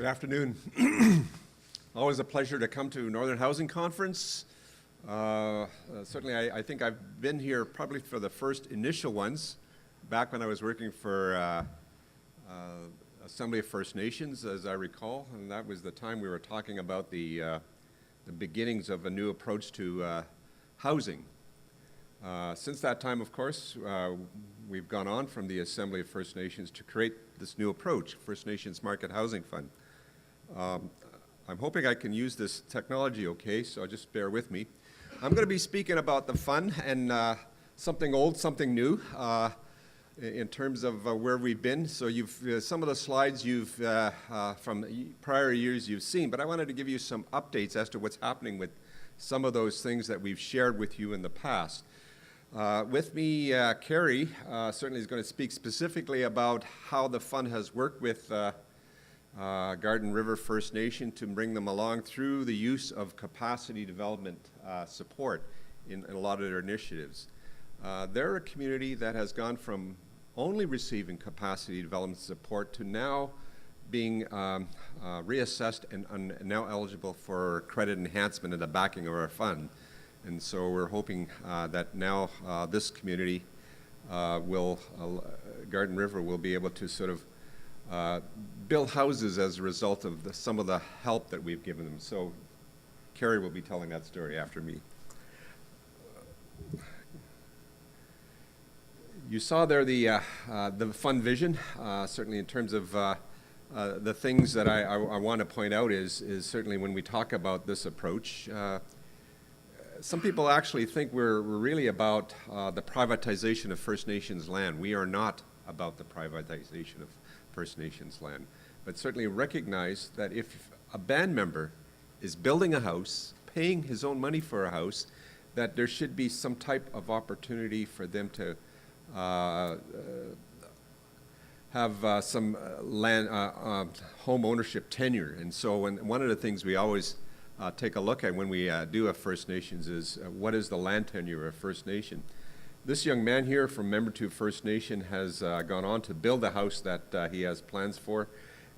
Good afternoon. Always a pleasure to come to Northern Housing Conference. Certainly, I think I've been here probably for the first initial ones, back when I was working for Assembly of First Nations, as I recall, and that was the time we were talking about the beginnings of a new approach to housing. Since that time, of course, we've gone on from the Assembly of First Nations to create this new approach, First Nations Market Housing Fund. I'm hoping I can use this technology okay, so just bear with me. I'm going to be speaking about the fund and something old, something new in terms of where we've been. So some of the slides from prior years you've seen, but I wanted to give you some updates as to what's happening with some of those things that we've shared with you in the past. With me, Carrie certainly is going to speak specifically about how the fund has worked with Garden River First Nation to bring them along through the use of capacity development support in a lot of their initiatives. They're a community that has gone from only receiving capacity development support to now being reassessed and now eligible for credit enhancement and the backing of our fund. And so we're hoping that now this community Garden River will be able to sort of build houses as a result of some of the help that we've given them. So Carrie will be telling that story after me. You saw there the fund vision, certainly in terms of the things that I want to point out is certainly when we talk about this approach, some people actually think we're really about the privatization of First Nations land. We are not about the privatization of First Nations land, but certainly recognize that if a band member is building a house, paying his own money for a house, that there should be some type of opportunity for them to have some land home ownership tenure. And so one of the things we always take a look at when we do a First Nations is what is the land tenure of First Nation. This young man here from Membertou First Nation has gone on to build a house that he has plans for,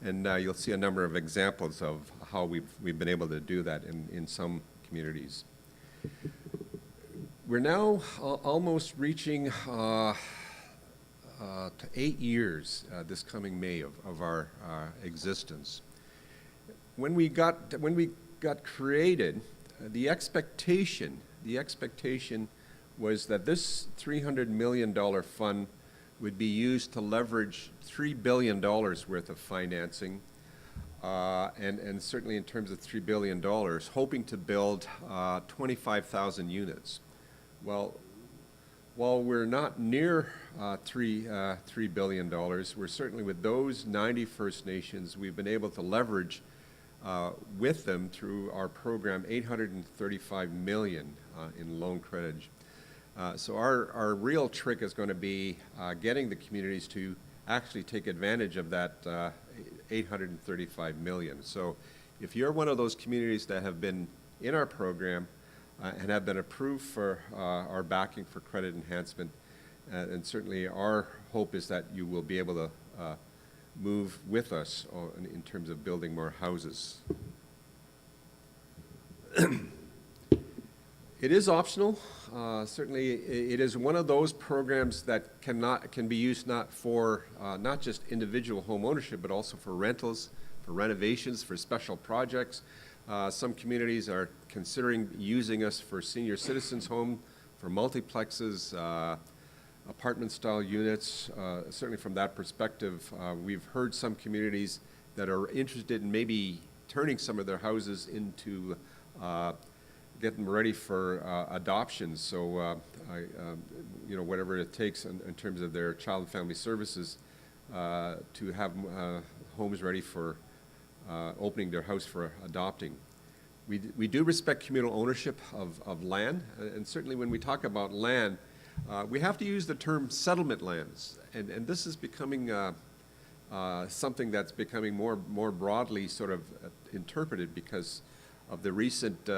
and you'll see a number of examples of how we've been able to do that in some communities. We're now almost reaching to 8 years this coming May of our existence. When we got created, the expectation was that this $300 million fund would be used to leverage $3 billion worth of financing, and certainly in terms of $3 billion, hoping to build 25,000 units. Well, while we're not near $3 billion, we're certainly with those 90 First Nations, we've been able to leverage with them through our program $835 million in loan credit. So our real trick is going to be getting the communities to actually take advantage of that $835 million. So if you're one of those communities that have been in our program and have been approved for our backing for credit enhancement, and certainly our hope is that you will be able to move with us in terms of building more houses. It is optional. Certainly, it is one of those programs that can be used not just individual home ownership, but also for rentals, for renovations, for special projects. Some communities are considering using us for senior citizens' home, for multiplexes, apartment-style units. Certainly, from that perspective, we've heard some communities that are interested in maybe turning some of their houses into get them ready for adoption. So, whatever it takes in terms of their child and family services to have homes ready for opening their house for adopting. We do respect communal ownership of land, and certainly when we talk about land, we have to use the term settlement lands, and this is becoming something that's becoming more broadly sort of interpreted because of the recent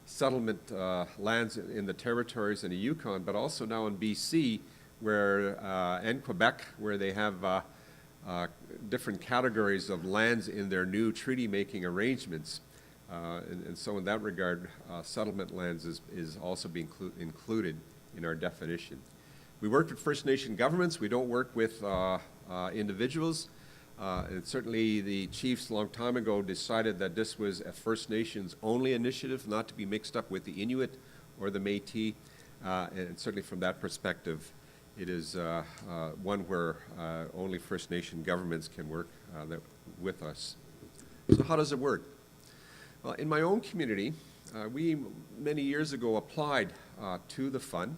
settlement lands in the territories in the Yukon, but also now in BC and Quebec, where they have different categories of lands in their new treaty-making arrangements. And so in that regard, settlement lands is also being included in our definition. We work with First Nation governments. We don't work with individuals. And certainly the chiefs a long time ago decided that this was a First Nations only initiative, not to be mixed up with the Inuit or the Métis. And certainly from that perspective, it is one where only First Nation governments can work with us. So how does it work? Well, in my own community, we many years ago applied to the fund.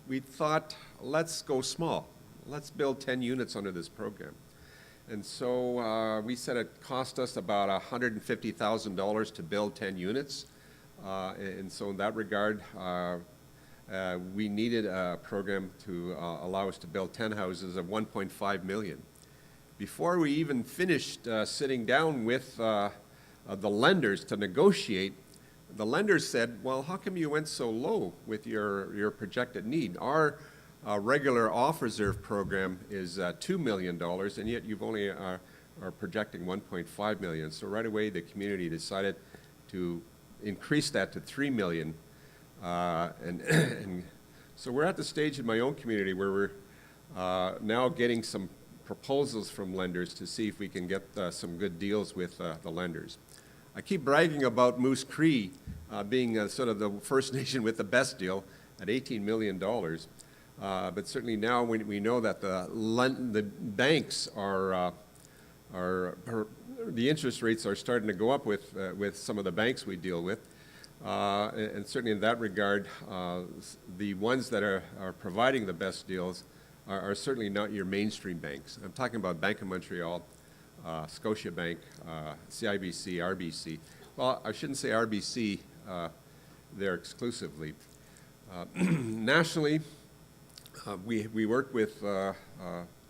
We thought, let's go small. Let's build 10 units under this program. And so we said it cost us about $150,000 to build 10 units. And so in that regard, we needed a program to allow us to build 10 houses of $1.5 million. Before we even finished sitting down with the lenders to negotiate, the lenders said, well, how come you went so low with your projected need? Our regular off-reserve program is $2 million, and yet you've only are projecting $1.5 million. So right away, the community decided to increase that to $3 million. And so we're at the stage in my own community where we're now getting some proposals from lenders to see if we can get some good deals with the lenders. I keep bragging about Moose Cree being sort of the First Nation with the best deal at $18 million. But certainly now we know that the banks are the interest rates are starting to go up with some of the banks we deal with. And certainly in that regard, the ones that are providing the best deals are certainly not your mainstream banks. I'm talking about Bank of Montreal, Scotiabank, CIBC, RBC. Well, I shouldn't say RBC there exclusively. Nationally, we work with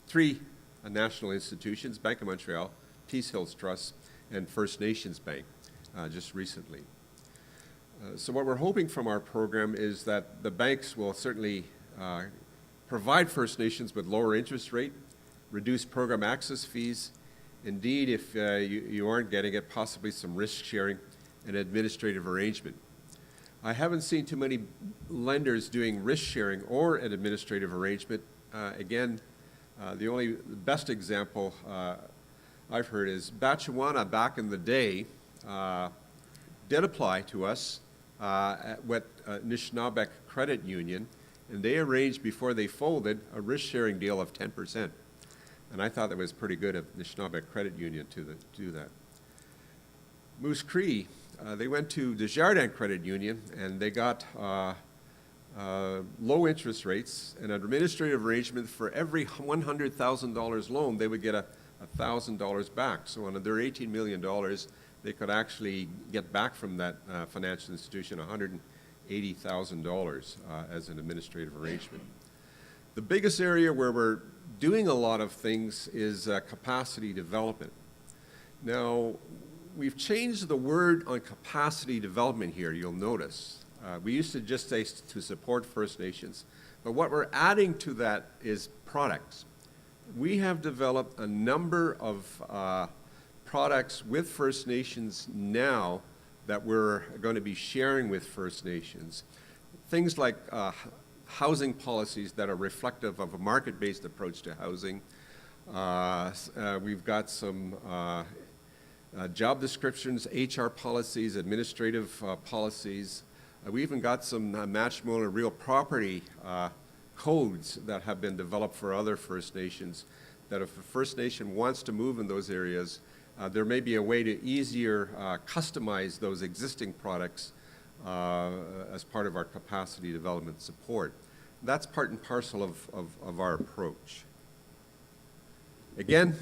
three national institutions, Bank of Montreal, Peace Hills Trust, and First Nations Bank just recently. So what we're hoping from our program is that the banks will certainly provide First Nations with lower interest rate, reduce program access fees. Indeed, if you aren't getting it, possibly some risk sharing and administrative arrangement. I haven't seen too many lenders doing risk sharing or an administrative arrangement. Again, the best example I've heard is Batchewana back in the day did apply to us with Nishnawbek Credit Union, and they arranged before they folded a risk-sharing deal of 10%. And I thought that was pretty good of Nishnawbek Credit Union to do that. Moose Cree, they went to Desjardins Credit Union, and they got low interest rates and an administrative arrangement for every $100,000 loan, they would get $1,000 back. So on their $18 million, they could actually get back from that financial institution $180,000 as an administrative arrangement. The biggest area where we're doing a lot of things is capacity development. Now, we've changed the word on capacity development here, you'll notice. We used to just say to support First Nations, but what we're adding to that is products. We have developed a number of products with First Nations now that we're going to be sharing with First Nations. Things like housing policies that are reflective of a market-based approach to housing. We've got some job descriptions, HR policies, administrative policies. We even got some matrimonial and real property codes that have been developed for other First Nations, that if a First Nation wants to move in those areas, there may be a way to easier customize those existing products as part of our capacity development support. That's part and parcel of our approach. Again,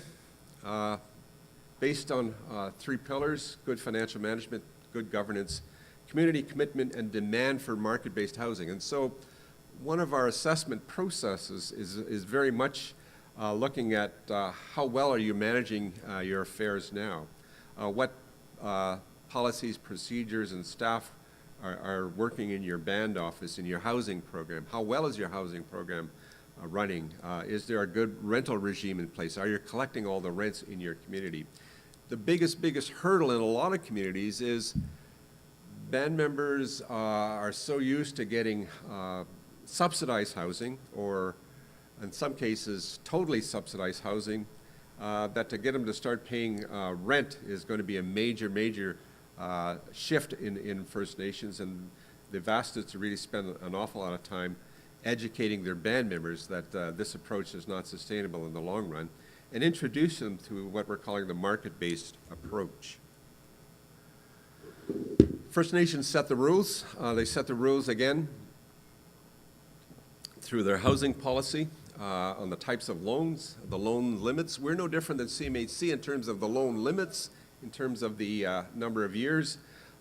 based on three pillars: good financial management, good governance, community commitment, and demand for market-based housing. And so one of our assessment processes is very much looking at how well are you managing your affairs now? What policies, procedures, and staff are working in your band office, in your housing program? How well is your housing program running? Is there a good rental regime in place? Are you collecting all the rents in your community? The biggest hurdle in a lot of communities is band members are so used to getting subsidized housing, or in some cases totally subsidized housing, that to get them to start paying rent is going to be a major shift in First Nations, and they've asked us to really spend an awful lot of time educating their band members that this approach is not sustainable in the long run, and introduce them to what we're calling the market-based approach. First Nations set the rules. They set the rules again through their housing policy on the types of loans, the loan limits. We're no different than CMHC in terms of the loan limits, in terms of the number of years,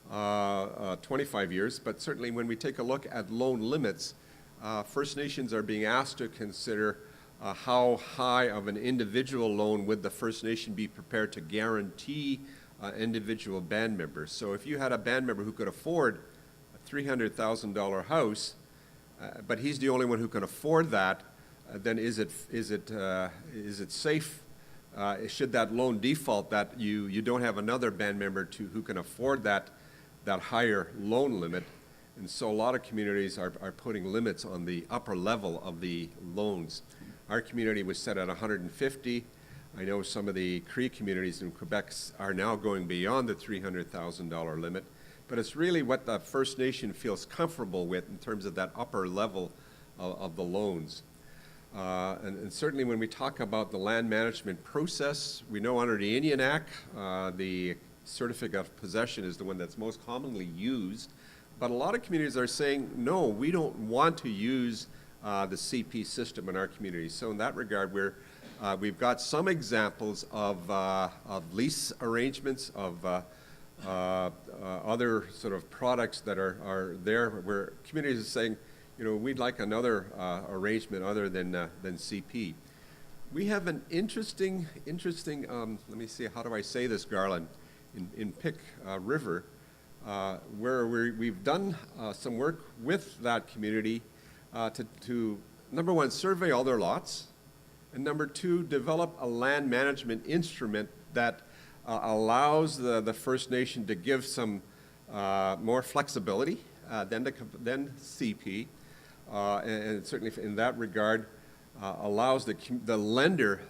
25 years, but certainly when we take a look at loan limits, First Nations are being asked to consider how high of an individual loan would the First Nation be prepared to guarantee individual band members. So if you had a band member who could afford a $300,000 house, but he's the only one who can afford that, then is it safe? Should that loan default, that you don't have another band member who can afford that higher loan limit? And so a lot of communities are putting limits on the upper level of the loans. Our community was set at 150. I know some of the Cree communities in Quebec are now going beyond the $300,000 limit, but it's really what the First Nation feels comfortable with in terms of that upper level of the loans. And certainly when we talk about the land management process, we know under the Indian Act, the certificate of possession is the one that's most commonly used, but a lot of communities are saying, no, we don't want to use the CP system in our community. So in that regard, we've got some examples of lease arrangements, of other sort of products that are there where communities are saying, you know, we'd like another arrangement other than CP. We have an interesting, let me see, how do I say this, Garland, in Pick River, where we've done some work with that community to, number one, survey all their lots, and number two, develop a land management instrument that allows the First Nation to give some more flexibility than CP, and certainly in that regard allows the lender,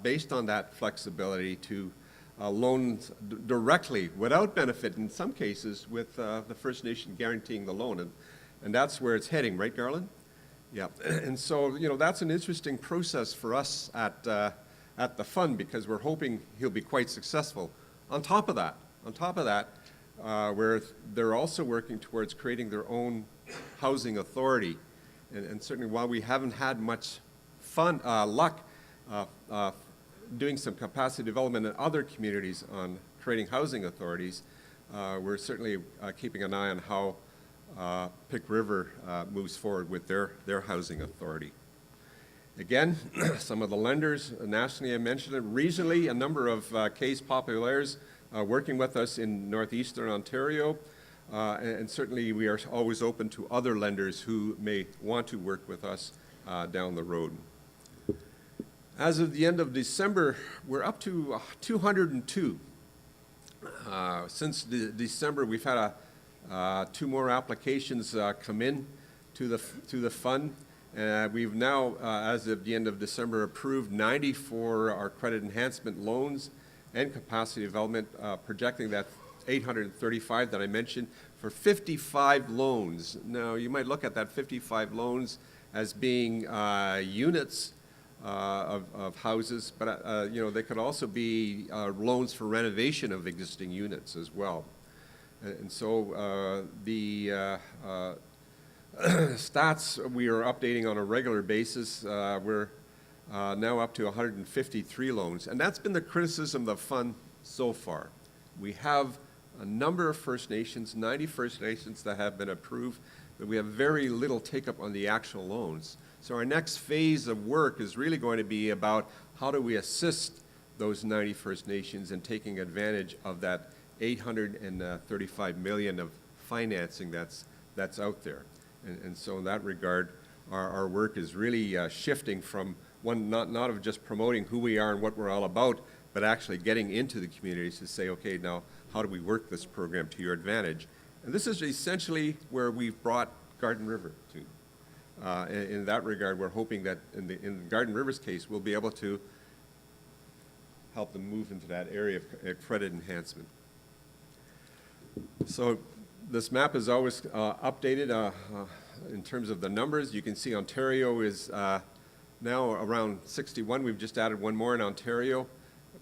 based on that flexibility, to loan directly without benefit in some cases, with the First Nation guaranteeing the loan, and that's where it's heading, right, Garland? Yeah, and so, you know, that's an interesting process for us at the fund, because we're hoping he'll be quite successful. On top of that, where they're also working towards creating their own housing authority, and certainly while we haven't had much luck doing some capacity development in other communities on creating housing authorities, we're certainly keeping an eye on how Pick River moves forward with their housing authority. Again, some of the lenders nationally, I mentioned it, regionally, a number of case populaires working with us in northeastern Ontario, and certainly we are always open to other lenders who may want to work with us down the road. As of the end of December, we're up to 202. Since December, we've had 2 more applications come in to the fund. We've now, as of the end of December, approved 90 for our credit enhancement loans and capacity development, projecting that 835 that I mentioned for 55 loans. Now, you might look at that 55 loans as being units of houses, but you know, they could also be loans for renovation of existing units as well. And so the stats we are updating on a regular basis, we're now up to 153 loans. And that's been the criticism of the fund so far. We have a number of First Nations, 90 First Nations that have been approved, but we have very little take-up on the actual loans. So our next phase of work is really going to be about how do we assist those 90 First Nations in taking advantage of that $835 million of financing that's out there. And so in that regard, our work is really shifting from one, not of just promoting who we are and what we're all about, but actually getting into the communities to say, okay, now how do we work this program to your advantage? And this is essentially where we've brought Garden River to. In that regard, we're hoping that in Garden River's case, we'll be able to help them move into that area of credit enhancement. So this map is always updated in terms of the numbers. You can see Ontario is now around 61. We've just added one more in Ontario.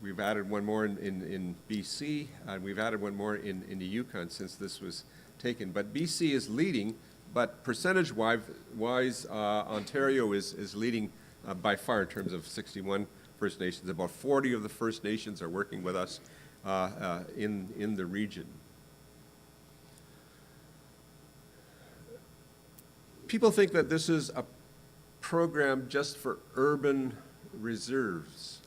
We've added one more in BC, and we've added one more in the Yukon since this was taken. But BC is leading, but percentage-wise, Ontario is leading by far in terms of 61 First Nations. About 40 of the First Nations are working with us in the region. People think that this is a program just for urban reserves.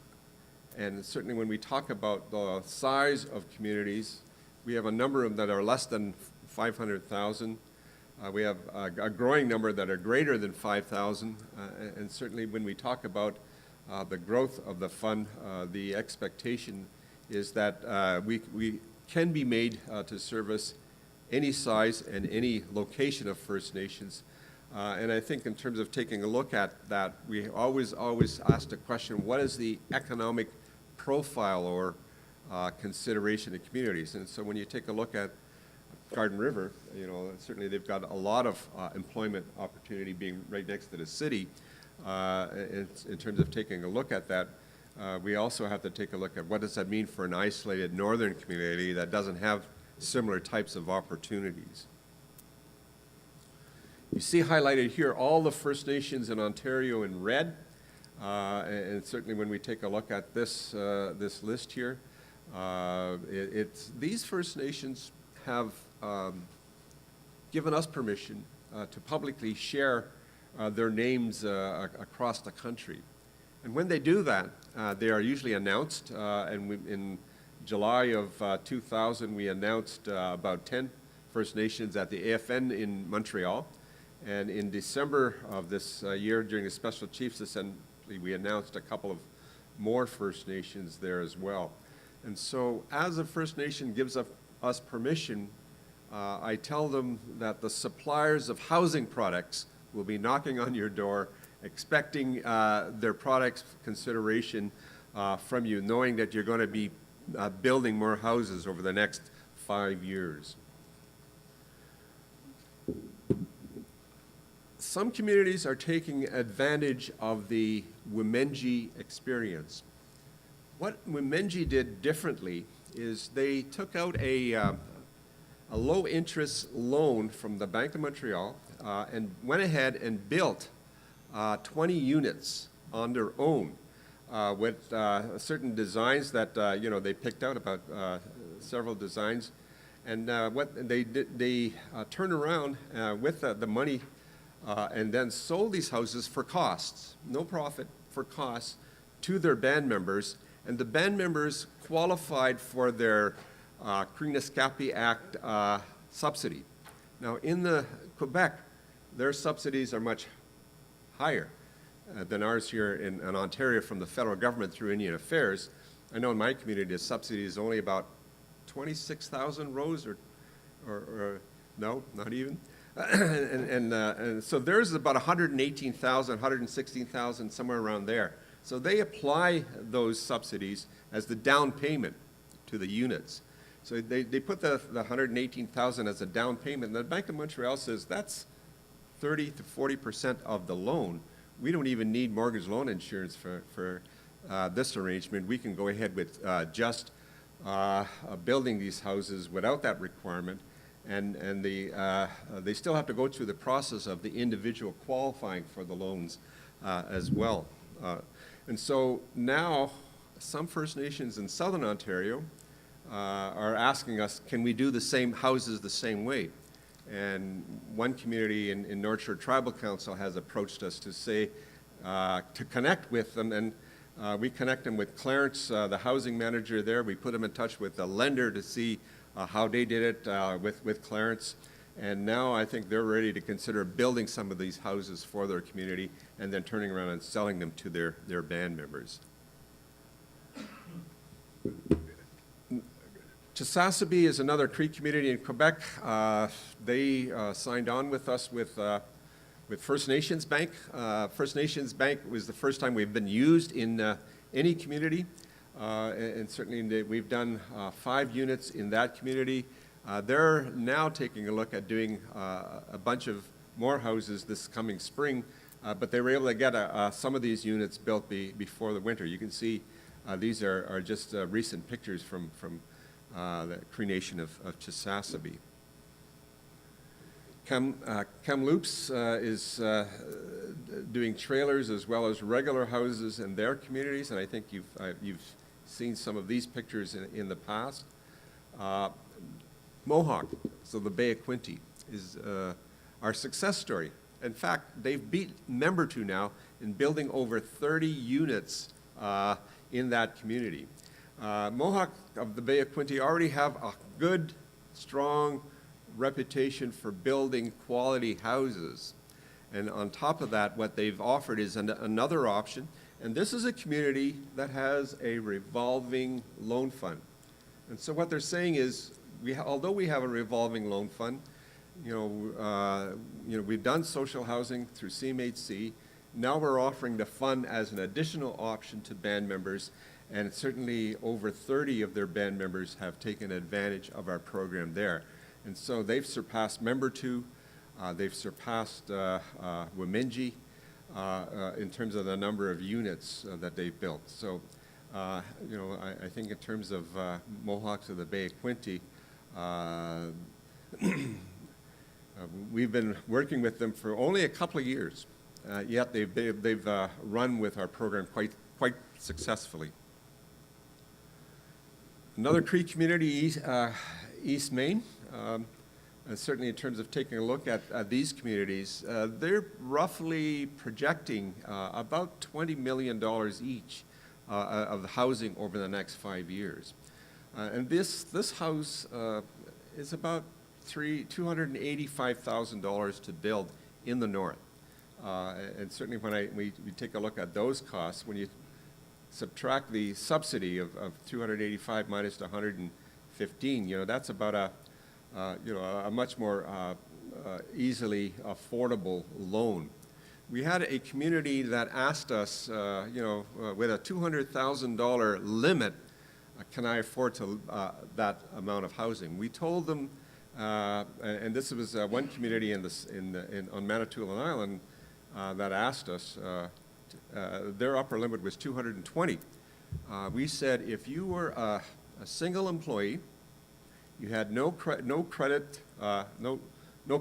And certainly when we talk about the size of communities, we have a number of them that are less than 500,000. We have a growing number that are greater than 5,000. And certainly when we talk about the growth of the fund, the expectation is that we can be made to service any size and any location of First Nations. And I think in terms of taking a look at that, we always ask the question, what is the economic profile or consideration of communities? And so when you take a look at Garden River, you know, certainly they've got a lot of employment opportunity being right next to the city. In terms of taking a look at that, we also have to take a look at what does that mean for an isolated northern community that doesn't have similar types of opportunities. You see highlighted here all the First Nations in Ontario in red, and certainly when we take a look at this list here, these First Nations have given us permission to publicly share their names across the country. And when they do that, they are usually announced, and in July of 2000, we announced about 10 First Nations at the AFN in Montreal. And in December of this year, during the Special Chiefs Assembly, we announced a couple of more First Nations there as well. And so as a First Nation gives us permission, I tell them that the suppliers of housing products will be knocking on your door, expecting their products consideration from you, knowing that you're going to be building more houses over the next 5 years. Some communities are taking advantage of the Wimenji experience. What Wimenji did differently is they took out a low-interest loan from the Bank of Montreal and went ahead and built 20 units on their own with certain designs that they picked out, about several designs. And what they did, they turned around with the money and then sold these houses for costs, no profit, for costs, to their band members. And the band members qualified for their Cree-Naskapi Act subsidy. Now, in Quebec, their subsidies are much higher than ours here in Ontario from the federal government through Indian Affairs. I know in my community, the subsidy is only about 26,000 rows, or no, not even. And so theirs is about 118,000, 116,000, somewhere around there. So they apply those subsidies as the down payment to the units. So they put the 118,000 as a down payment. And the Bank of Montreal says that's 30 to 40% of the loan. We don't even need mortgage loan insurance for this arrangement. We can go ahead with just building these houses without that requirement. And they still have to go through the process of the individual qualifying for the loans as well. And so now some First Nations in Southern Ontario are asking us, can we do the same houses the same way? And one community in North Shore Tribal Council has approached us to say, to connect with them, and we connect them with Clarence, the housing manager there. We put them in touch with the lender to see how they did it with Clarence. And now I think they're ready to consider building some of these houses for their community and then turning around and selling them to their band members. Chisasibe is another Cree community in Quebec. They signed on with us with First Nations Bank. First Nations Bank was the first time we've been used in any community. And certainly we've done 5 units in that community. They're now taking a look at doing a bunch of more houses this coming spring, but they were able to get some of these units built before the winter. You can see these are just recent pictures from the Cree Nation of Chisasibe. Kamloops is doing trailers as well as regular houses in their communities, and I think you've seen some of these pictures in the past. Mohawk, so the Bay of Quinte, is our success story. In fact, they've beat Membertou now in building over 30 units in that community. Mohawk of the Bay of Quinte already have a good, strong reputation for building quality houses. And on top of that, what they've offered is another option. And this is a community that has a revolving loan fund. And so what they're saying is, although we have a revolving loan fund, we've done social housing through CMHC. Now we're offering the fund as an additional option to band members, and certainly over 30 of their band members have taken advantage of our program there. And so they've surpassed Membertou, they've surpassed Wamingji in terms of the number of units that they've built. So, I think in terms of Mohawks of the Bay of Quinte, we've been working with them for only a couple of years, yet they've run with our program quite successfully. Another Cree community, East Main, certainly in terms of taking a look at these communities, they're roughly projecting about $20 million each of the housing over the next 5 years. And this house is about $285,000 to build in the north. And certainly when we take a look at those costs, when you subtract the subsidy of 285 minus 115, that's about a much more easily affordable loan. We had a community that asked us, with a $200,000 limit, can I afford that amount of housing? We told them, and this was one community on Manitoulin Island that asked us, their upper limit was 220. We said if you were a single employee, you had no credit, no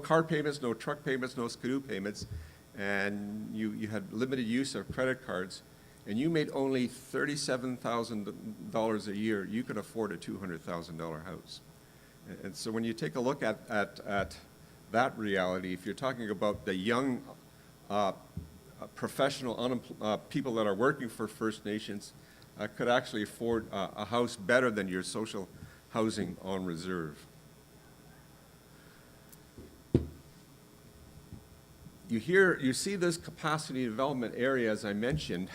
car payments, no truck payments, no skidoo payments, and you had limited use of credit cards, and you made only $37,000 a year, you could afford a $200,000 house. And so when you take a look at that reality, if you're talking about the young professional people that are working for First Nations, could actually afford a house better than your social housing on reserve. You see this capacity development area, as I mentioned.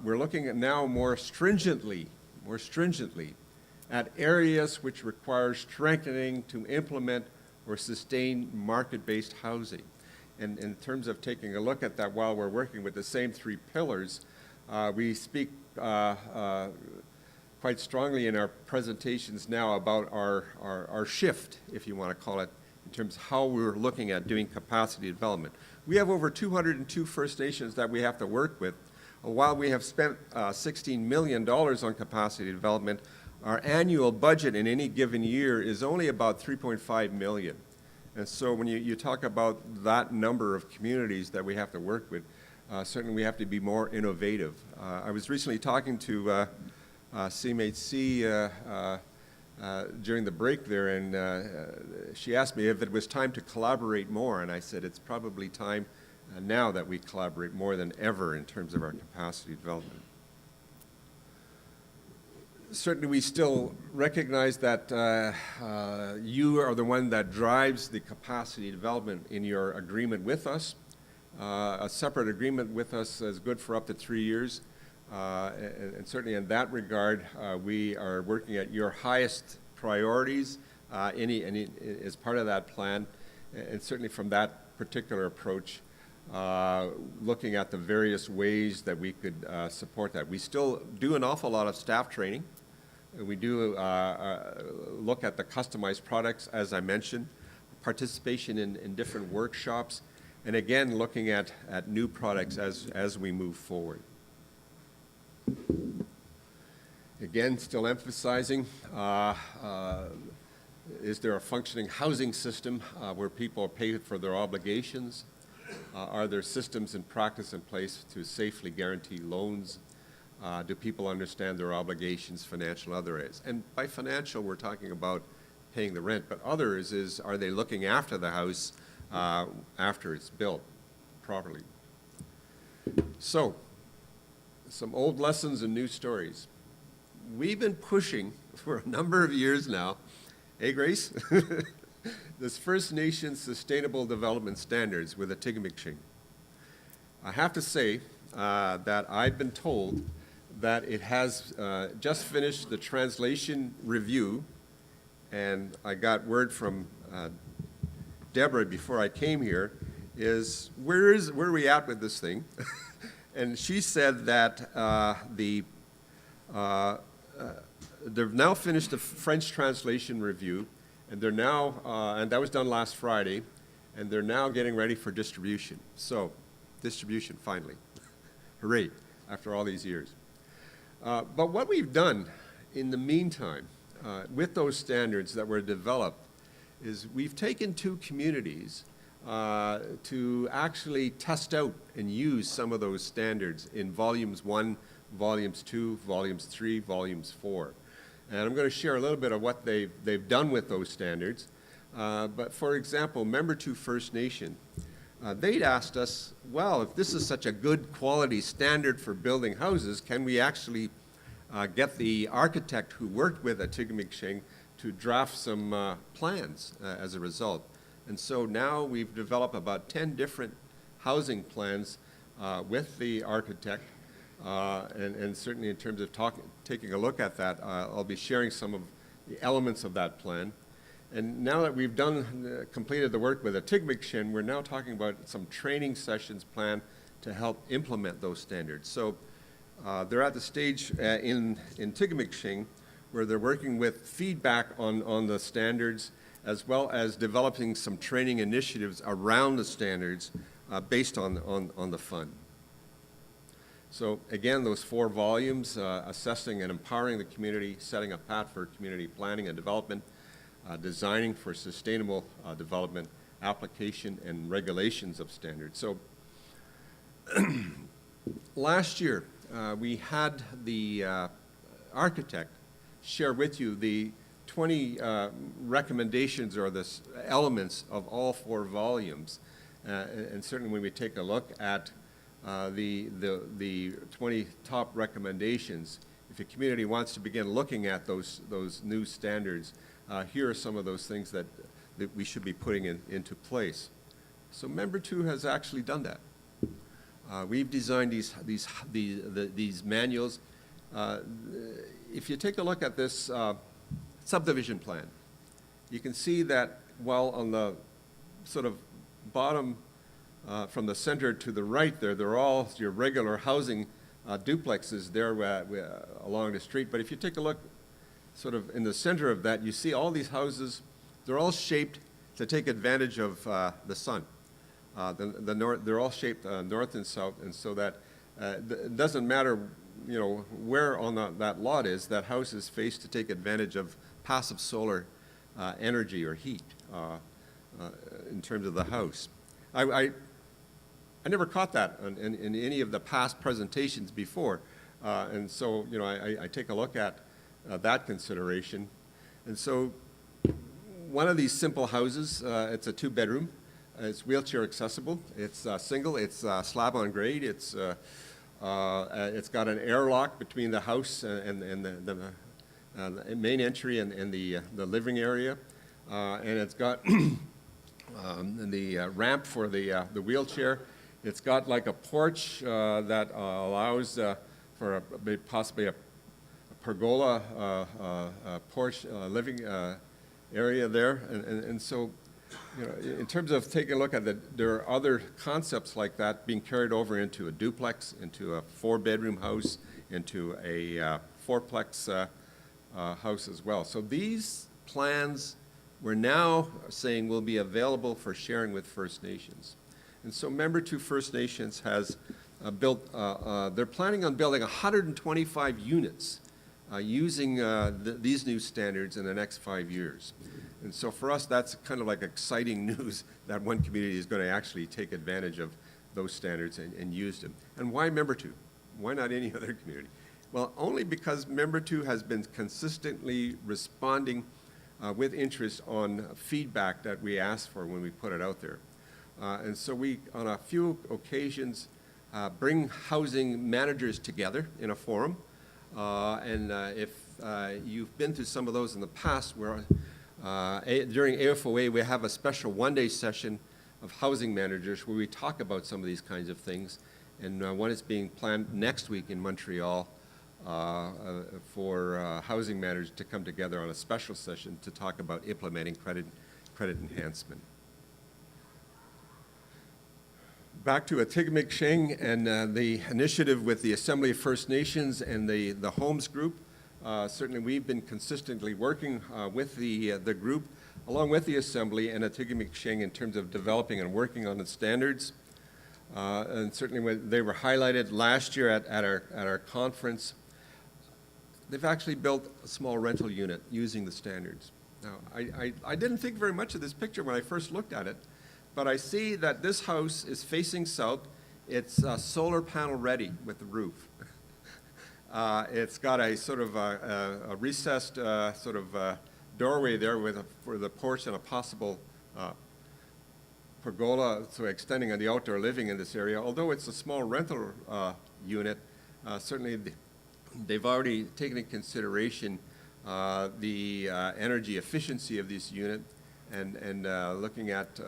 We're looking at now more stringently at areas which require strengthening to implement or sustain market-based housing. And in terms of taking a look at that while we're working with the same 3 pillars, we speak quite strongly in our presentations now about our shift, if you want to call it, in terms of how we're looking at doing capacity development. We have over 202 First Nations that we have to work with. While we have spent $16 million on capacity development, our annual budget in any given year is only about $3.5 million. And so when you talk about that number of communities that we have to work with, certainly we have to be more innovative. I was recently talking to CMHC during the break there, and she asked me if it was time to collaborate more, and I said it's probably time now that we collaborate more than ever in terms of our capacity development. Certainly, we still recognize that you are the one that drives the capacity development in your agreement with us. A separate agreement with us is good for up to 3 years. And certainly in that regard, we are working at your highest priorities as part of that plan. And certainly from that particular approach, looking at the various ways that we could support that. We still do an awful lot of staff training. We do look at the customized products, as I mentioned, participation in different workshops, and again, looking at new products as we move forward. Again, still emphasizing, is there a functioning housing system where people are paid for their obligations? Are there systems and practice in place to safely guarantee loans? Do people understand their obligations, financial and other areas? And by financial, we're talking about paying the rent, but others is, are they looking after the house after it's built properly? So, some old lessons and new stories. We've been pushing for a number of years now, hey Grace? This First Nations Sustainable Development Standards with Atikameksheng. I have to say that I've been told that it has just finished the translation review, and I got word from Deborah before I came here, is where are we at with this thing? And she said that they've now finished the French translation review, and they're now, and that was done last Friday, and they're now getting ready for distribution. So, distribution finally. Hooray, after all these years. But what we've done in the meantime with those standards that were developed is we've taken 2 communities to actually test out and use some of those standards in volumes 1, volumes 2, volumes 3, volumes 4. And I'm going to share a little bit of what they've done with those standards. But for example, Member 2 First Nation, they'd asked us, well, if this is such a good quality standard for building houses, can we actually get the architect who worked with Atikameksheng to draft some plans as a result? And so now we've developed about 10 different housing plans with the architect, and certainly in terms of taking a look at that, I'll be sharing some of the elements of that plan. And now that we've completed the work with Atikameksheng, we're now talking about some training sessions planned to help implement those standards. So they're at the stage in Atikameksheng where they're working with feedback on the standards, as well as developing some training initiatives around the standards based on the fund. So again, those 4 volumes, assessing and empowering the community, setting a path for community planning and development, designing for sustainable development, application and regulations of standards. So last year, we had the architect share with you the 20 recommendations or the elements of all 4 volumes. And certainly when we take a look at the 20 top recommendations, if a community wants to begin looking at those new standards, here are some of those things that we should be putting into place. So Member 2 has actually done that. We've designed these manuals. If you take a look at this subdivision plan, you can see that while on the sort of bottom from the center to the right there, they're all your regular housing duplexes there along the street. But if you take a look sort of in the center of that, you see all these houses, they're all shaped to take advantage of the sun. They're all shaped north and south, and so that it doesn't matter, you know, where on that lot is, that house is faced to take advantage of passive solar energy or heat in terms of the house. I never caught that in any of the past presentations before, and so, you know, I take a look at that consideration. And so one of these simple houses, it's a 2-bedroom. It's wheelchair accessible. It's single. It's slab on grade. It's got an airlock between the house and the main entry and the living area, and it's got the ramp for the wheelchair. It's got like a porch that allows for possibly a pergola porch living area there, and so, you know, in terms of taking a look at that, there are other concepts like that being carried over into a duplex, into a 4-bedroom house, into a 4-plex house as well. So these plans we're now saying will be available for sharing with First Nations. And so Member 2 First Nations has built, they're planning on building 125 units using these new standards in the next 5 years. And so for us, that's kind of like exciting news that one community is going to actually take advantage of those standards and use them. And why Member 2? Why not any other community? Well, only because Member 2 has been consistently responding with interest on feedback that we asked for when we put it out there. And so we, on a few occasions, bring housing managers together in a forum. If you've been to some of those in the past, where during AFOA we have a special one-day session of housing managers where we talk about some of these kinds of things. And one is being planned next week in Montreal for housing managers to come together on a special session to talk about implementing credit enhancement. Back to Atikamekw and the initiative with the Assembly of First Nations and the Homes Group. Certainly we've been consistently working with the group, along with the Assembly and Atikamekw in terms of developing and working on the standards. And certainly when they were highlighted last year at our conference. They've actually built a small rental unit using the standards. Now, I didn't think very much of this picture when I first looked at it, but I see that this house is facing south. It's solar panel ready with the roof. It's got a sort of a recessed doorway there for the porch and a possible pergola, so extending on the outdoor living in this area. Although it's a small rental unit, certainly they've already taken into consideration the energy efficiency of this unit and looking at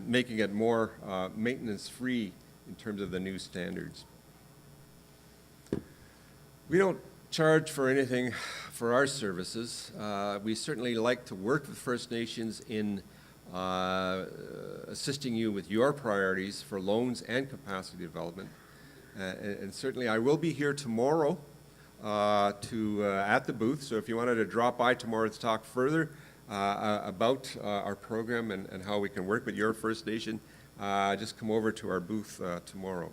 making it more maintenance-free in terms of the new standards. We don't charge for anything for our services. We certainly like to work with First Nations in assisting you with your priorities for loans and capacity development. And certainly I will be here tomorrow at the booth, so if you wanted to drop by tomorrow to talk further about our program and how we can work with your First Nation, just come over to our booth tomorrow.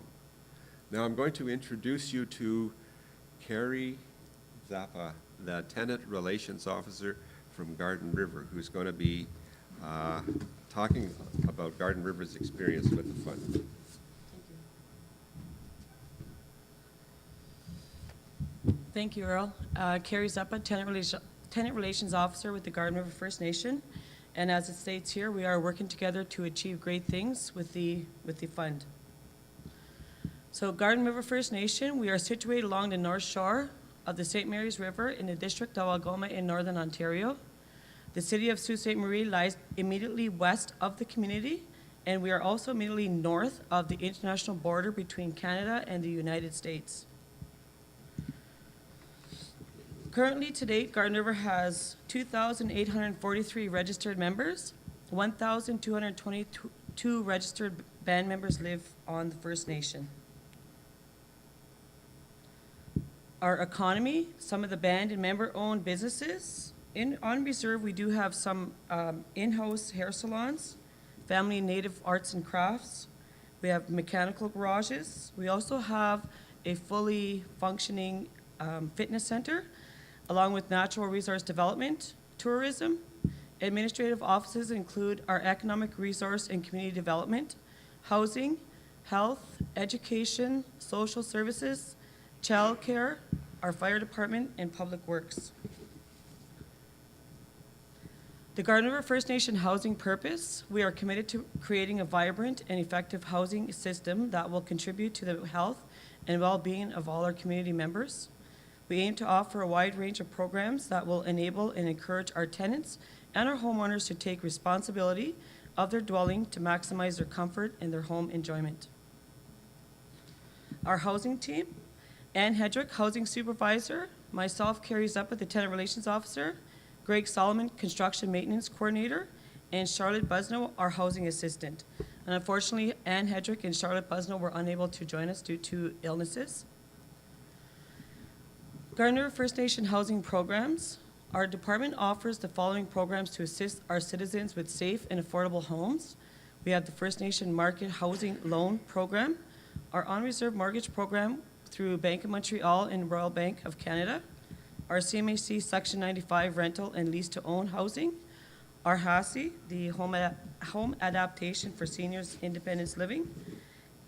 Now I'm going to introduce you to Carrie Zappa, the Tenant Relations Officer from Garden River, who's going to be talking about Garden River's experience with the fund. Thank you, Earl. Carrie Zappa, Tenant Relations Officer with the Garden River First Nation. And as it states here, we are working together to achieve great things with the fund. So Garden River First Nation, we are situated along the north shore of the St. Mary's River in the district of Algoma in northern Ontario. The city of Sault Ste. Marie lies immediately west of the community, and we are also immediately north of the international border between Canada and the United States. Currently, to date, Garden River has 2,843 registered members. 1,222 registered band members live on the First Nation. Our economy, some of the band and member-owned businesses. On reserve, we do have some in-house hair salons, family native arts and crafts. We have mechanical garages. We also have a fully functioning fitness center, along with natural resource development, tourism. Administrative offices include our economic resource and community development, housing, health, education, social services, childcare, our fire department, and public works. The Garden River First Nation housing purpose, we are committed to creating a vibrant and effective housing system that will contribute to the health and well-being of all our community members. We aim to offer a wide range of programs that will enable and encourage our tenants and our homeowners to take responsibility of their dwelling to maximize their comfort and their home enjoyment. Our housing team, Ann Hedrick, Housing Supervisor, myself, Carrie Zeppa, the Tenant Relations Officer, Greg Solomon, Construction Maintenance Coordinator, and Charlotte Busno, our Housing Assistant. And unfortunately, Ann Hedrick and Charlotte Busno were unable to join us due to illnesses. Gardner First Nation Housing Programs. Our department offers the following programs to assist our citizens with safe and affordable homes. We have the First Nation Market Housing Loan Program, our on-reserve mortgage program through Bank of Montreal and Royal Bank of Canada, our CMHC Section 95 rental and lease-to-own housing, our HASI, the Home Adaptation for Seniors Independence Living,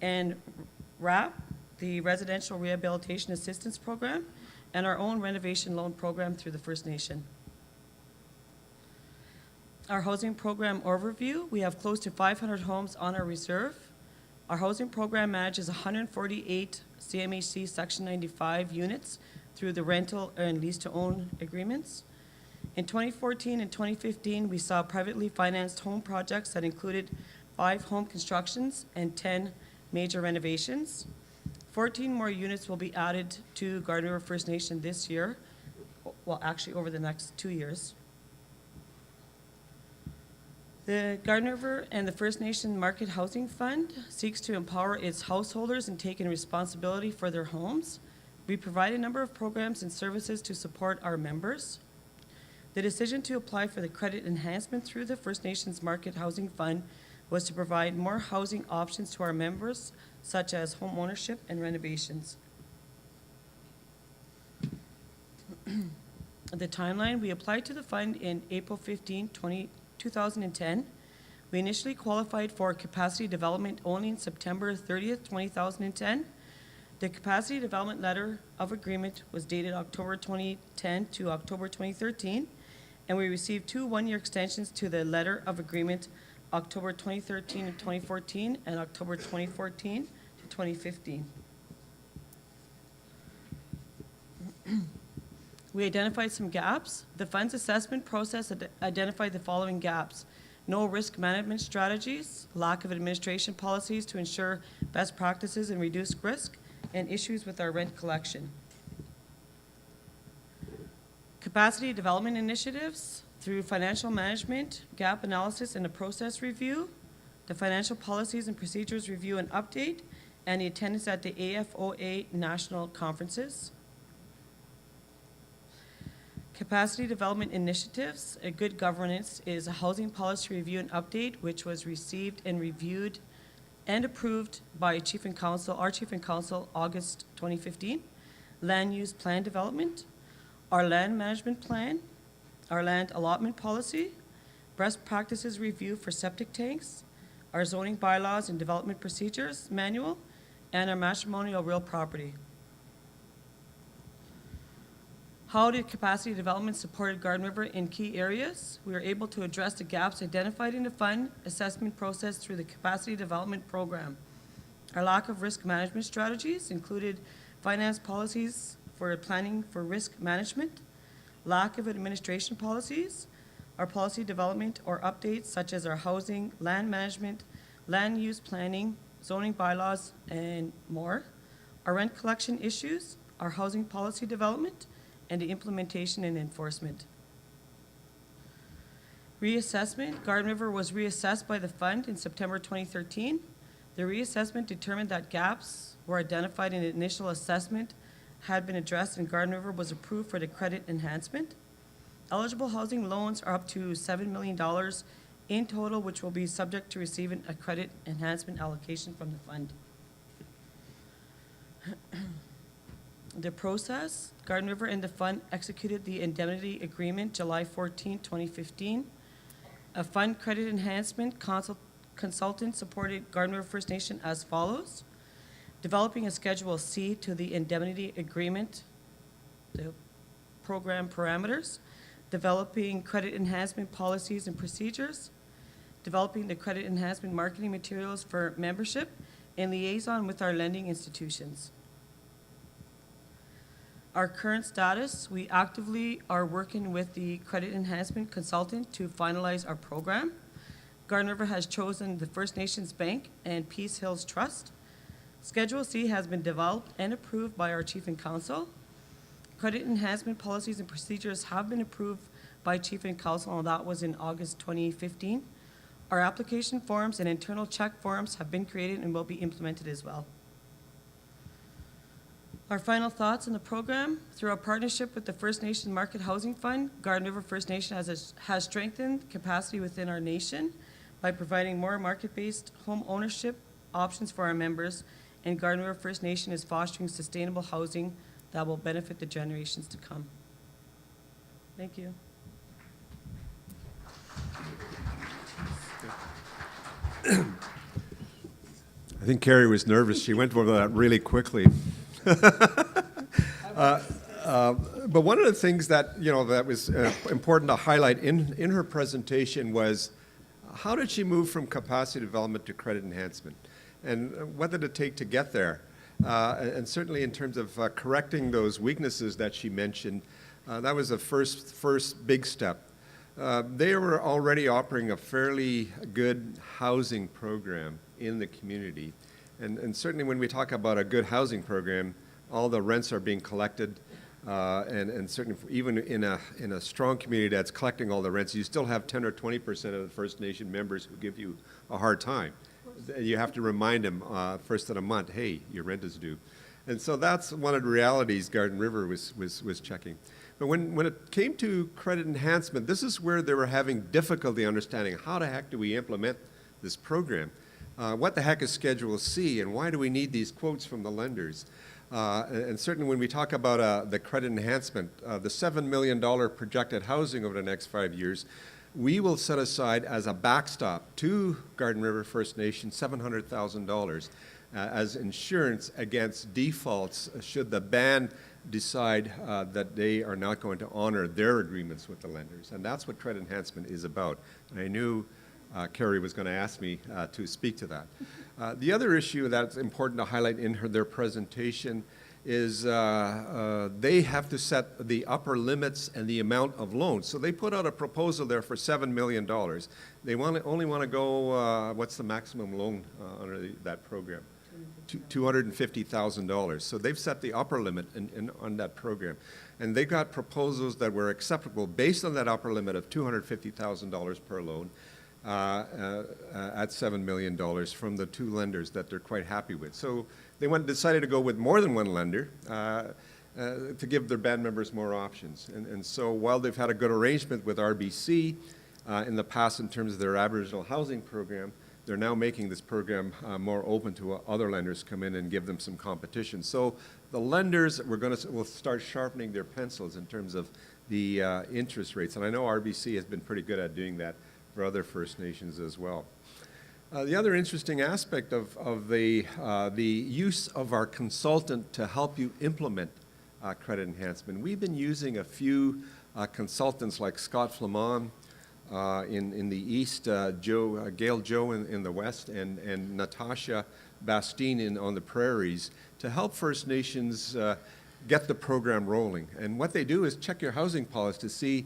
and RAP, the Residential Rehabilitation Assistance Program, and our own renovation loan program through the First Nation. Our housing program overview, we have close to 500 homes on our reserve. Our housing program manages 148 CMHC Section 95 units through the rental and lease-to-own agreements. In 2014 and 2015, we saw privately financed home projects that included 5 home constructions and 10 major renovations. 14 more units will be added to Gardner River First Nation this year, well, actually over the next 2 years. The Gardner River and the First Nation Market Housing Fund seeks to empower its householders in taking responsibility for their homes. We provide a number of programs and services to support our members. The decision to apply for the credit enhancement through the First Nations Market Housing Fund was to provide more housing options to our members, such as home ownership and renovations. The timeline, we applied to the fund in April 15, 2010. We initially qualified for capacity development only in September 30th, 2010. The capacity development letter of agreement was dated October 2010 to October 2013, and we received 2 one-year extensions to the letter of agreement, October 2013 and 2014, and October 2014 to 2015. We identified some gaps. The fund's assessment process identified the following gaps: no risk management strategies, lack of administration policies to ensure best practices and reduce risk, and issues with our rent collection. Capacity development initiatives through financial management, gap analysis, and a process review, the financial policies and procedures review and update, and the attendance at the AFOA national conferences. Capacity development initiatives, a good governance is a housing policy review and update, which was received and reviewed and approved by our Chief and Council, August 2015. Land use plan development, our land management plan, our land allotment policy, best practices review for septic tanks, our zoning bylaws and development procedures manual, and our matrimonial real property. How did capacity development support Garden River in key areas? We were able to address the gaps identified in the fund assessment process through the capacity development program. Our lack of risk management strategies included finance policies for planning for risk management, lack of administration policies, our policy development or updates such as our housing, land management, land use planning, zoning bylaws, and more, our rent collection issues, our housing policy development, and the implementation and enforcement. Reassessment, Garden River was reassessed by the fund in September 2013. The reassessment determined that gaps were identified in the initial assessment had been addressed, and Garden River was approved for the credit enhancement. Eligible housing loans are up to $7 million in total, which will be subject to receiving a credit enhancement allocation from the fund. The process, Garden River and the fund executed the indemnity agreement July 14, 2015. A fund credit enhancement consultant supported Garden River First Nation as follows: developing a Schedule C to the indemnity agreement, the program parameters, developing credit enhancement policies and procedures, developing the credit enhancement marketing materials for membership, and liaison with our lending institutions. Our current status, we actively are working with the credit enhancement consultant to finalize our program. Garden River has chosen the First Nations Bank and Peace Hills Trust. Schedule C has been developed and approved by our Chief and Council. Credit enhancement policies and procedures have been approved by Chief and Council, and that was in August 2015. Our application forms and internal check forms have been created and will be implemented as well. Our final thoughts on the program: through our partnership with the First Nation Market Housing Fund, Garden River First Nation has strengthened capacity within our nation by providing more market-based home ownership options for our members, and Garden River First Nation is fostering sustainable housing that will benefit the generations to come. Thank you. I think Carrie was nervous. She went over that really quickly. But one of the things that, that was important to highlight in her presentation was how did she move from capacity development to credit enhancement? And what did it take to get there? And certainly in terms of correcting those weaknesses that she mentioned, that was the first big step. They were already operating a fairly good housing program in the community. And certainly when we talk about a good housing program, all the rents are being collected. And certainly even in a strong community that's collecting all the rents, you still have 10 or 20% of the First Nation members who give you a hard time. You have to remind them first of the month, hey, your rent is due. And so that's one of the realities Garden River was checking. But when it came to credit enhancement, this is where they were having difficulty understanding how the heck do we implement this program? What the heck is Schedule C, and why do we need these quotes from the lenders? And certainly when we talk about the credit enhancement, the $7 million projected housing over the next 5 years, we will set aside as a backstop to Garden River First Nation $700,000 as insurance against defaults should the band decide that they are not going to honor their agreements with the lenders. And that's what credit enhancement is about. And I knew Carrie was going to ask me to speak to that. The other issue that's important to highlight in their presentation is they have to set the upper limits and the amount of loans. So they put out a proposal there for $7 million. They only want to go, what's the maximum loan under that program? $250,000. So they've set the upper limit on that program. And they got proposals that were acceptable based on that upper limit of $250,000 per loan at $7 million from the two lenders that they're quite happy with. So they decided to go with more than one lender to give their band members more options. And so while they've had a good arrangement with RBC in the past in terms of their Aboriginal housing program, they're now making this program more open to other lenders come in and give them some competition. So the lenders will start sharpening their pencils in terms of the interest rates. And I know RBC has been pretty good at doing that for other First Nations as well. The other interesting aspect of the use of our consultant to help you implement credit enhancement. We've been using a few consultants like Scott Flamon in the east, Gail Joe in the west, and Natasha Bastine on the prairies to help First Nations get the program rolling. And what they do is check your housing policy to see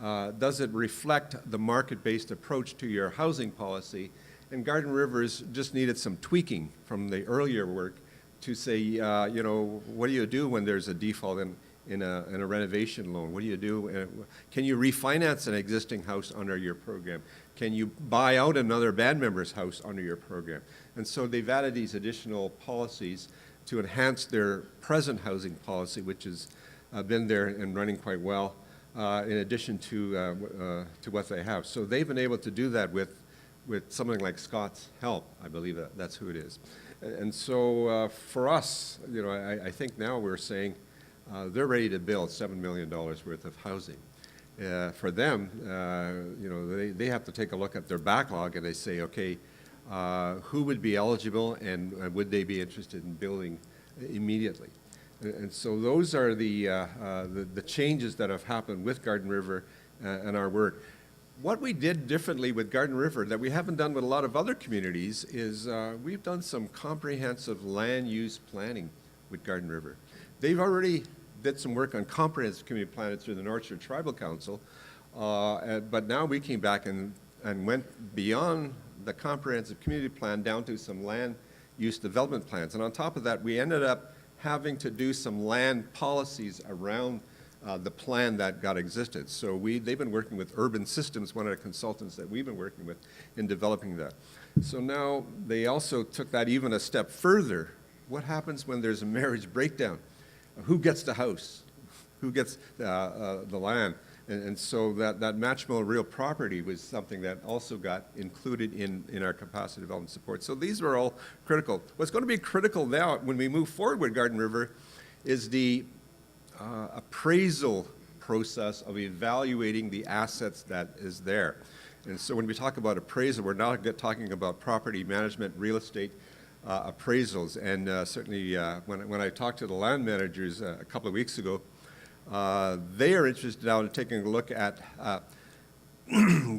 does it reflect the market-based approach to your housing policy. And Garden Rivers just needed some tweaking from the earlier work to say, what do you do when there's a default in a renovation loan? What do you do? Can you refinance an existing house under your program? Can you buy out another band member's house under your program? And so they've added these additional policies to enhance their present housing policy, which has been there and running quite well, in addition to what they have. So they've been able to do that with something like Scott's help. I believe that's who it is. And so for us, I think now we're saying they're ready to build $7 million worth of housing. For them, they have to take a look at their backlog and they say, okay, who would be eligible and would they be interested in building immediately? And so those are the changes that have happened with Garden River and our work. What we did differently with Garden River that we haven't done with a lot of other communities is we've done some comprehensive land use planning with Garden River. They've already did some work on comprehensive community planning through the North Shore Tribal Council, but now we came back and went beyond the comprehensive community plan down to some land use development plans. And on top of that, we ended up having to do some land policies around the plan that got existed. So they've been working with Urban Systems, one of the consultants that we've been working with in developing that. So now they also took that even a step further. What happens when there's a marriage breakdown? Who gets the house? Who gets the land? And so that matchable real property was something that also got included in our capacity development support. So these were all critical. What's going to be critical now when we move forward with Garden River is the appraisal process of evaluating the assets that is there. And so when we talk about appraisal, we're not talking about property management, real estate appraisals. And certainly when I talked to the land managers a couple of weeks ago, they are interested now in taking a look at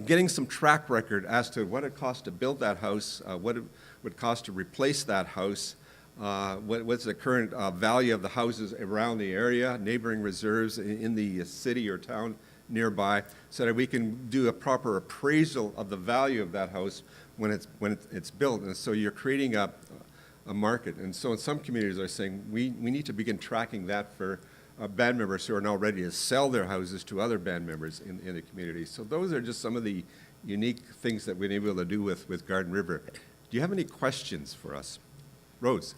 getting some track record as to what it costs to build that house, what it would cost to replace that house, what's the current value of the houses around the area, neighboring reserves in the city or town nearby, so that we can do a proper appraisal of the value of that house when it's built. And so you're creating a market. And so in some communities are saying we need to begin tracking that for band members who are now ready to sell their houses to other band members in the community. So those are just some of the unique things that we've been able to do with Garden River. Do you have any questions for us? Rose?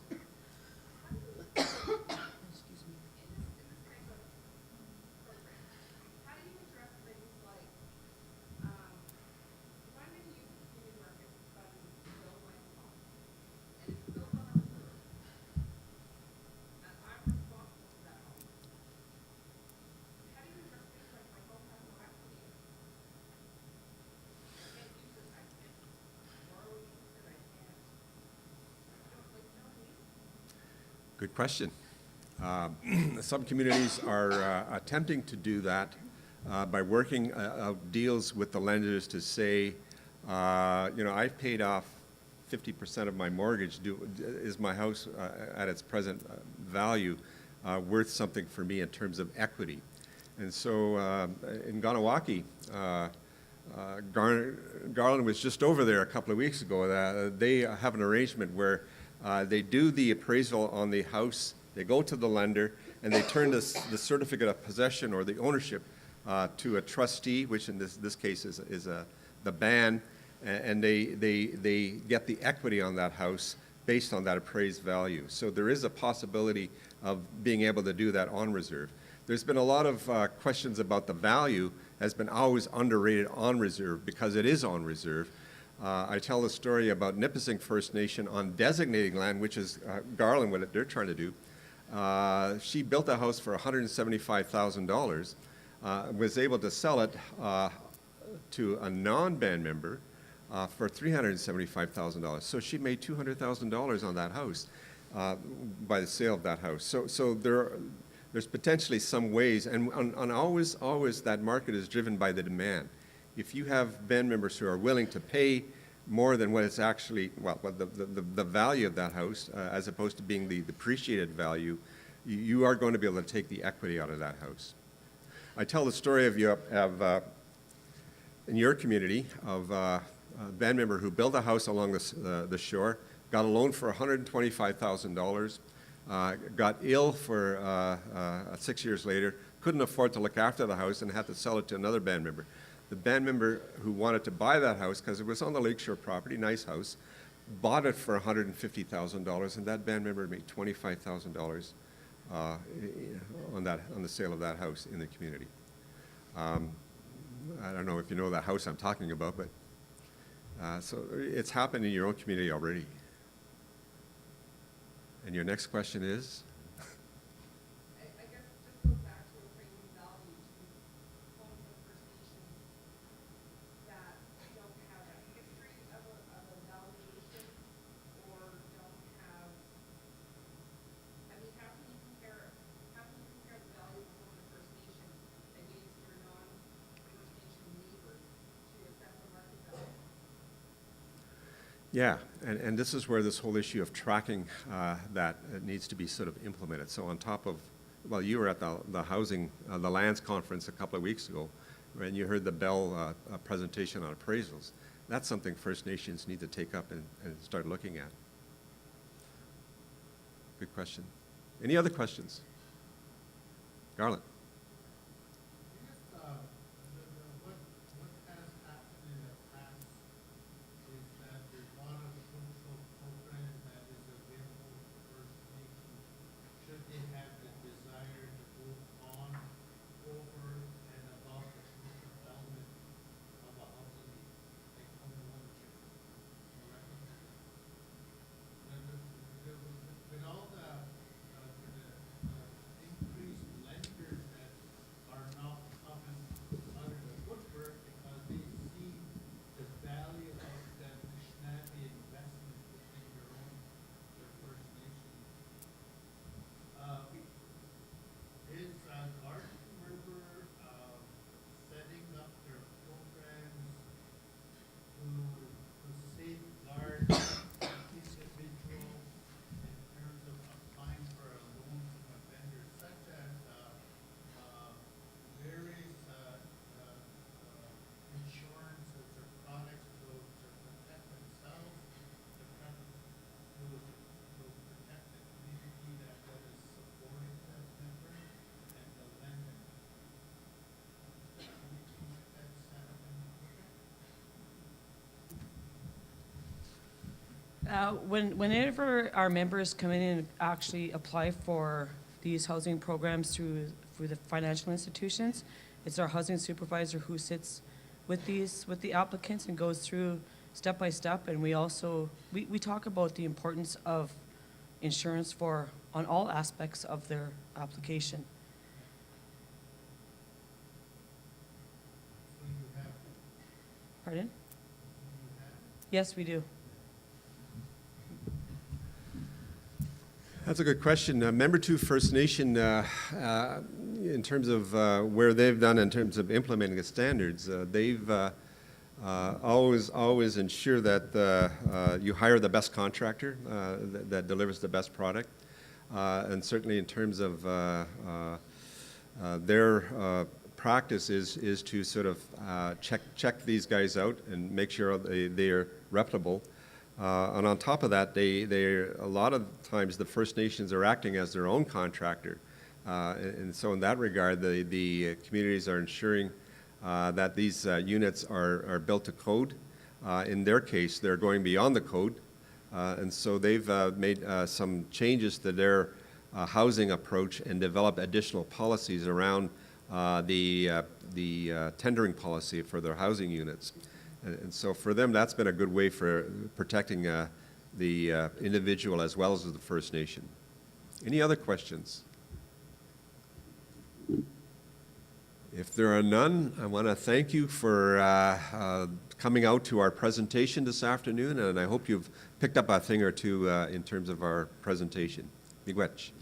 Good question. Some communities are attempting to do that by working out deals with the lenders to say, I've paid off 50% of my mortgage. Is my house at its present value worth something for me in terms of equity? And so in Ganawaki, Garland was just over there a couple of weeks ago. They have an arrangement where they do the appraisal on the house, they go to the lender, and they turn the certificate of possession or the ownership to a trustee, which in this case is the band, and they get the equity on that house based on that appraised value. So there is a possibility of being able to do that on reserve. There's been a lot of questions about the value has been always underrated on reserve because it is on reserve. I tell the story about Nipissing First Nation on designating land, which is Garland, what they're trying to do. She built a house for $175,000, was able to sell it to a non-band member for $375,000. So she made $200,000 on that house by the sale of that house. So there's potentially some ways, and always that market is driven by the demand. If you have band members who are willing to pay more than what it's actually, the value of that house, as opposed to being the depreciated value, you are going to be able to take the equity out of that house. I tell the story of in your community of a band member who built a house along the shore, got a loan for $125,000, got ill for 6 years later, couldn't afford to look after the house and had to sell it to another band member. The band member who wanted to buy that house, because it was on the lakeshore property, nice house, bought it for $150,000, and that band member made $25,000 on the sale of that house in the community. I don't know if you know that house I'm talking about, but so it's happened in your own community already. And your next question is? I guess it just goes back to appraising value to homes of First Nations that don't have a history of a valuation or don't have, how can you compare the value of a home of First Nation against your non-First Nation neighbors to assess the market value? Yeah, and this is where this whole issue of tracking that needs to be sort of implemented. So on top of well, you were at the housing, the lands conference a couple of weeks ago, and you heard the Bell presentation on appraisals. That's something First Nations need to take up and start looking at. Good question. Any other questions? Garland? What has happened in the past is that there's a lot of social program that is available to First Nations should they have the desire to move on over and above the social element of a housing need, like home ownership. With all the increased lenders that are now coming out of the woodwork because they see the value of that Anishinaabe investment within their First Nation. Is Garden River setting up their programs to safeguard individual in terms of applying for a loan from a vendor, such as various insurances or products to protect themselves, to protect the community that is supporting that member, and the lender. Anything like that set up in the program? Whenever our members come in and actually apply for these housing programs through the financial institutions, it's our housing supervisor who sits with the applicants and goes through step by step. And we also, we talk about the importance of insurance on all aspects of their application. So you have, Pardon? you have. Yes, we do. That's a good question. Member 2 First Nation, in terms of where they've done in terms of implementing the standards, they've always ensure that you hire the best contractor that delivers the best product. And certainly in terms of their practice is to sort of check these guys out and make sure they are reputable. And on top of that, a lot of times the First Nations are acting as their own contractor. And so in that regard, the communities are ensuring that these units are built to code. In their case, they're going beyond the code. And so they've made some changes to their housing approach and developed additional policies around the tendering policy for their housing units. And so for them, that's been a good way for protecting the individual as well as the First Nation. Any other questions? If there are none, I want to thank you for coming out to our presentation this afternoon, and I hope you've picked up a thing or two in terms of our presentation. Miigwech.